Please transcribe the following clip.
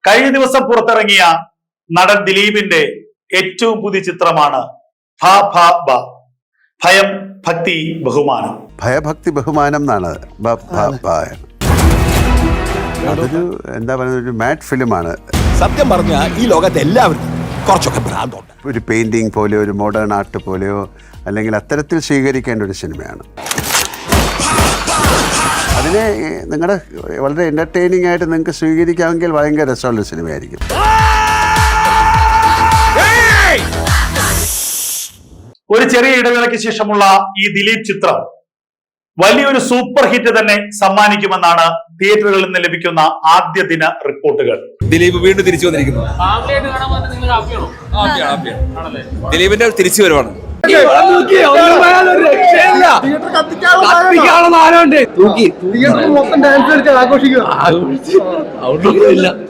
കഴിഞ്ഞ ദിവസം പുറത്തിറങ്ങിയ നടൻ ദിലീപിന്റെ ഏറ്റവും പുതിയ ചിത്രമാണ് ഭ ഭ ഭ. ഭയം ഭക്തി ബഹുമാനം. ഭയഭക്തി ബഹുമാനം എന്നാണ്. അതൊരു എന്താ പറയുക, ഒരു മാറ്റ് ഫിലിമാണ്. സത്യം പറഞ്ഞ ഈ ലോകത്ത് എല്ലാവർക്കും കുറച്ചൊക്കെ ഭ്രാന്തുണ്ട്. ഒരു പെയിന്റിങ് പോലെയോ ഒരു മോഡേൺ ആർട്ട് പോലെയോ അല്ലെങ്കിൽ അത്തരത്തിൽ സ്വീകരിക്കേണ്ട ഒരു സിനിമയാണ്. അതിനെ നിങ്ങളുടെ വളരെ എന്റർടൈനിങ് ആയിട്ട് നിങ്ങൾക്ക് സ്വീകരിക്കാമെങ്കിൽ ഭയങ്കര രസമുള്ള സിനിമയായിരിക്കും. ഒരു ചെറിയ ഇടവേളയ്ക്ക് ശേഷമുള്ള ഈ ദിലീപ് ചിത്രം വലിയൊരു സൂപ്പർ ഹിറ്റ് തന്നെ സമ്മാനിക്കുമെന്നാണ് തിയേറ്ററുകളിൽ നിന്ന് ലഭിക്കുന്ന ആദ്യ ദിന റിപ്പോർട്ടുകൾ. ദിലീപ് വീണ്ടും തിരിച്ചു വന്നിരിക്കുന്നു. ദിലീപിന്റെ തിരിച്ചു വരവാണ്. ആഘോഷിക്കുക